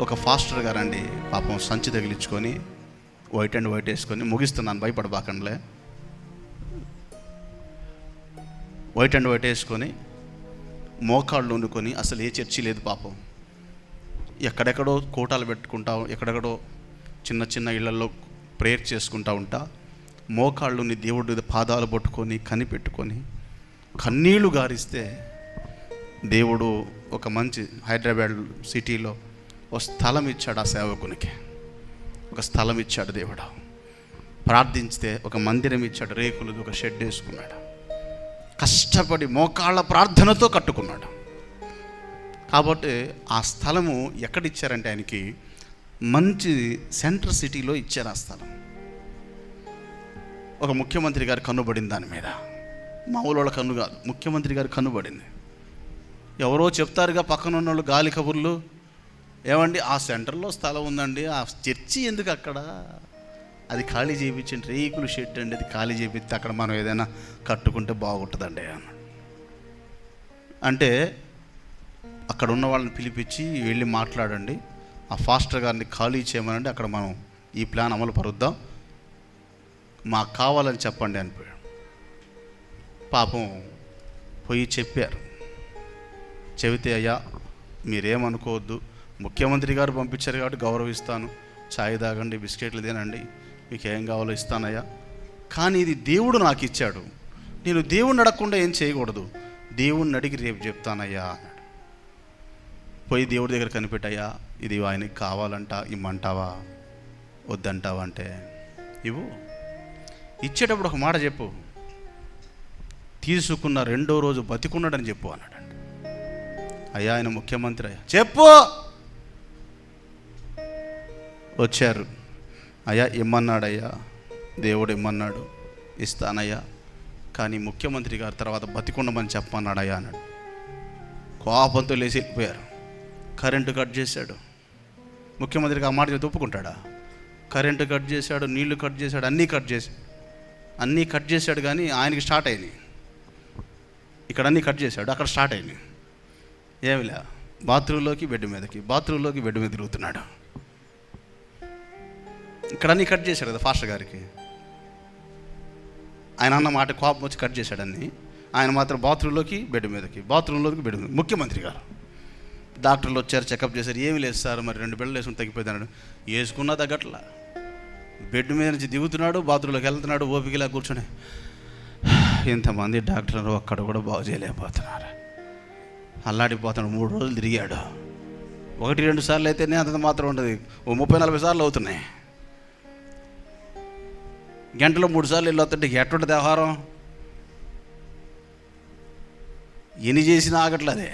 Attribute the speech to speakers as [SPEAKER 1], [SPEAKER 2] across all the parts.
[SPEAKER 1] ఒక ఫాస్టర్ గారండి పాపం సంచి తగిలించుకొని వైట్ అండ్ వైట్ వేసుకొని, ముగిస్తున్నాను భయపడబాకండిలే, వైట్ అండ్ వైట్ వేసుకొని మోకాళ్ళు వండుకొని, అసలు ఏ చర్చి లేదు పాపం, ఎక్కడెక్కడో కోటాలు పెట్టుకుంటా, ఎక్కడెక్కడో చిన్న చిన్న ఇళ్లలో ప్రేయర్ చేసుకుంటా ఉంటా, మోకాళ్ళుని దేవుడి పాదాలు పట్టుకొని కనిపెట్టుకొని కన్నీళ్లు గారిస్తే దేవుడు ఒక మంచి హైదరాబాద్ సిటీలో ఒక స్థలం ఇచ్చాడు. ఆ సేవకునికి ఒక స్థలం ఇచ్చాడు దేవుడు. ప్రార్థించితే ఒక మందిరం ఇచ్చాడు, రేకులు ఒక షెడ్ వేసుకున్నాడు. కష్టపడి మోకాళ్ళ ప్రార్థనతో కట్టుకున్నాడు. కాబట్టి ఆ స్థలము ఎక్కడిచ్చారంటే ఆయనకి మంచి సెంటర్ సిటీలో ఇచ్చారు ఆ స్థలం. ఒక ముఖ్యమంత్రి గారి కన్నుబడింది దాని మీద, మామూలు కన్ను కాదు, ముఖ్యమంత్రి గారి కన్నుబడింది. ఎవరో చెప్తారుగా పక్కన ఉన్న వాళ్ళు గాలి కబుర్లు, ఏమండి ఆ సెంటర్లో స్థలం ఉందండి, ఆ చర్చి ఎందుకు అక్కడ, అది ఖాళీ చేయించండి, రేకులు షెడ్ అండి, అది ఖాళీ చేపిస్తే అక్కడ మనం ఏదైనా కట్టుకుంటే బాగుంటుందండి అన్నాడు. అంటే అక్కడ ఉన్న వాళ్ళని పిలిపించి వెళ్ళి మాట్లాడండి, ఆ ఫాస్టర్ గారిని ఖాళీ చేయమనండి, అక్కడ మనం ఈ ప్లాన్ అమలు పరుద్దాం, మాకు కావాలని చెప్పండి అనిపోయాడు. పాపం పోయి చెప్పారు. చెబితే, అయ్యా మీరేమనుకోవద్దు, ముఖ్యమంత్రి గారు పంపించారు కాబట్టి గౌరవిస్తాను, ఛాయ్ తాగండి, బిస్కెట్లు తినండి, మీకు ఏం కావాలో ఇస్తానయ్యా, కానీ ఇది దేవుడు నాకు ఇచ్చాడు, నేను దేవుణ్ణి అడగకుండా ఏం చేయకూడదు, దేవుణ్ణి అడిగి రేపు చెప్తానయ్యా అన్నాడు. పోయి దేవుడి దగ్గర కనిపెట్టయ్యా, ఇది ఆయనకి కావాలంట, ఇమ్మంటావా వద్దంటావా అంటే, ఇవ్వు, ఇచ్చేటప్పుడు ఒక మాట చెప్పు, తీసుకున్న రెండో రోజు బతికున్నాడని చెప్పు అన్నాడండి. అయ్యా ఆయన ముఖ్యమంత్రి, అయ్యా చెప్పు. వచ్చారు, అయ్యా ఇమ్మన్నాడయ్యా, దేవుడు ఇమ్మన్నాడు, ఇస్తానయ్యా, కానీ ముఖ్యమంత్రి గారు తర్వాత బతికుండమని చెప్పన్నాడయ్యా అన్నాడు. కోపంతో లేచి వెళ్ళిపోయారు. కరెంటు కట్ చేశాడు. ముఖ్యమంత్రికి ఆ మాట చెప్తే ఒప్పుకుంటాడా? కరెంటు కట్ చేశాడు, నీళ్లు కట్ చేశాడు, అన్నీ కట్ చేశాడు కానీ ఆయనకి స్టార్ట్ అయినాయి. ఇక్కడ అన్నీ కట్ చేశాడు, అక్కడ స్టార్ట్ అయినాయి. ఏమిలే, బాత్రూంలోకి బెడ్ మీదకి, బాత్రూంలోకి బెడ్ మీద తిరుగుతున్నాడు. ఇక్కడ అన్నీ కట్ చేశాడు కదా ఫాస్టర్ గారికి, ఆయన అన్న మాట కోపం వచ్చి కట్ చేశాడు అన్నీ. ఆయన మాత్రం బాత్రూంలోకి బెడ్ మీదకి, బాత్రూంలోకి బెడ్ మీద. ముఖ్యమంత్రి గారు డాక్టర్లు వచ్చారు, చెకప్ చేశారు, ఏమి లేదు సార్, మరి 2 బిళ్ళలు వేసుకుని తగ్గిపోయింది అన్నాడు. వేసుకున్నా తగ్గట్లా, బెడ్ మీద నుంచి దిగుతున్నాడు, బాత్రూంలోకి వెళ్తున్నాడు, ఓపికలా కూర్చొని, ఇంతమంది డాక్టర్లు ఒక్కడ కూడా బాగు చేయలేకపోతున్నారు, అల్లాడిపోతున్నాడు. 3 రోజులు తిరిగాడు. 1-2 సార్లు అయితేనే అంత మాత్రం ఉంటుంది, 30-40 సార్లు అవుతున్నాయి. గంటలో 3 సార్లు వెళ్ళి వస్తుంటే ఎట్టుంటుంది వ్యవహారం, ఎన్ని చేసినా ఆగట్లేదే.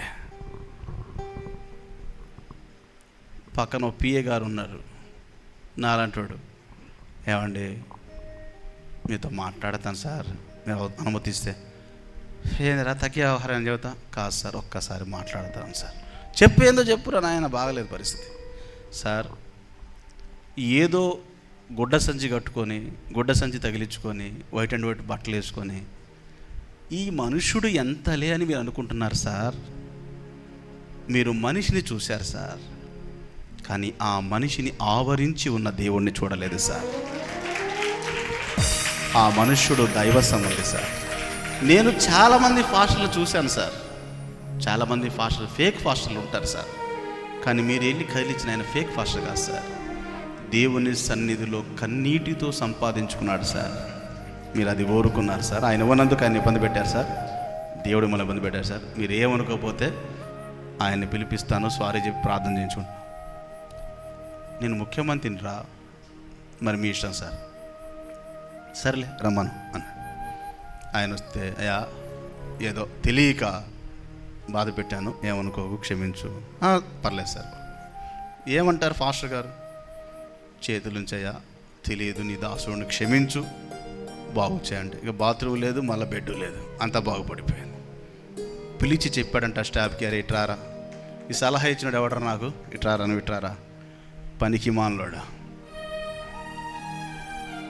[SPEAKER 1] పక్కన ఓ పిఏ గారు ఉన్నారు, నాలంటాడు, ఏమండి మీతో మాట్లాడతాను సార్, మీరు అనుమతిస్తే. ఏందిరా తగ్గే వ్యవహారం అని చెబుతా, కాదు సార్ ఒక్కసారి మాట్లాడతాను సార్. చెప్పేందో చెప్పురా నాయన, బాగలేదు పరిస్థితి సార్. ఏదో గుడ్డ సంచి కట్టుకొని, గుడ్డ సంచి తగిలించుకొని, వైట్ అండ్ వైట్ బట్టలు వేసుకొని, ఈ మనుష్యుడు ఎంతలే అని మీరు అనుకుంటున్నారు సార్. మీరు మనిషిని చూశారు సార్, కానీ ఆ మనిషిని ఆవరించి ఉన్న దేవుణ్ణి చూడలేదు సార్. ఆ మనుష్యుడు దైవ సంబంధి సార్. నేను చాలామంది ఫాస్టర్లు చూశాను సార్, చాలామంది ఫాస్టర్లు ఫేక్ ఫాస్టర్లు ఉంటారు సార్, కానీ మీరు వెళ్ళి కదిలించిన ఆయన ఫేక్ ఫాస్టర్ కాదు సార్. దేవుని సన్నిధిలో కన్నీటితో సంపాదించుకున్నాడు సార్. మీరు అది కోరుకున్నారు సార్. ఆయన ఇవ్వనందుకు ఆయన ఇబ్బంది పెట్టారు సార్, దేవుడు మిమ్మల్ని ఇబ్బంది పెట్టారు సార్. మీరు ఏమనుకోకపోతే ఆయన్ని పిలిపిస్తాను, సారీ చెప్పి ప్రార్థన చేయించుకుంటాను. నేను ముఖ్యమంత్రిని రా, మరి మీ ఇష్టం సార్, సర్లే రమ్మను అన్న. ఆయన వస్తే, అయ్యా ఏదో తెలియక బాధ పెట్టాను, ఏమనుకోకు, క్షమించు. పర్లేదు సార్. ఏమంటారు ఫాస్టర్ గారు? చేతులుంచయ్యా, తెలియదు, నీ దాసుడిని క్షమించు, బాగు చేయండి. ఇక బాత్రూమ్ లేదు, మళ్ళీ బెడ్ లేదు, అంతా బాగుపడిపోయింది. పిలిచి చెప్పాడంట స్టాఫ్కి, అరే ఇట్రారా, ఈ సలహా ఇచ్చినాడు ఎవడరా నాకు, ఇట్రారా నువ్వు ఇట్రారా, పనికి మానలోడా,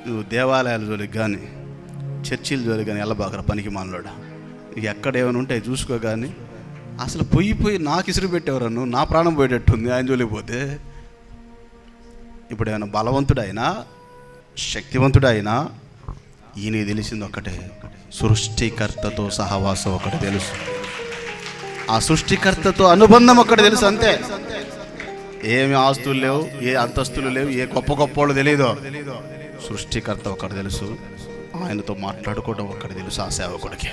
[SPEAKER 1] నువ్వు దేవాలయాల జోలికి కానీ చర్చిల జోలికి కానీ వెళ్ళబాకరా, పనికి మానలోడా, ఇక ఎక్కడ ఏమైనా ఉంటే చూసుకో. కానీ అసలు పొయ్యి నాకు ఇసురు పెట్టేవారు, నువ్వు నా ప్రాణం పోయేటట్టుంది ఆయన జోలికి పోతే. ఇప్పుడు ఏమైనా బలవంతుడైనా శక్తివంతుడైనా ఈయనకి తెలిసింది ఒక్కటే, సృష్టికర్తతో సహవాసం ఒకటి తెలుసు, ఆ సృష్టికర్తతో అనుబంధం ఒకటి తెలుసు అంతే. ఏమి ఆస్తులు లేవు, ఏ అంతస్తులు లేవు, ఏ గొప్ప గొప్పోళ్ళు తెలియదు, సృష్టికర్త ఒకటి తెలుసు, ఆయనతో మాట్లాడుకోవడం ఒక్కటి తెలుసు ఆ సేవకుడికి.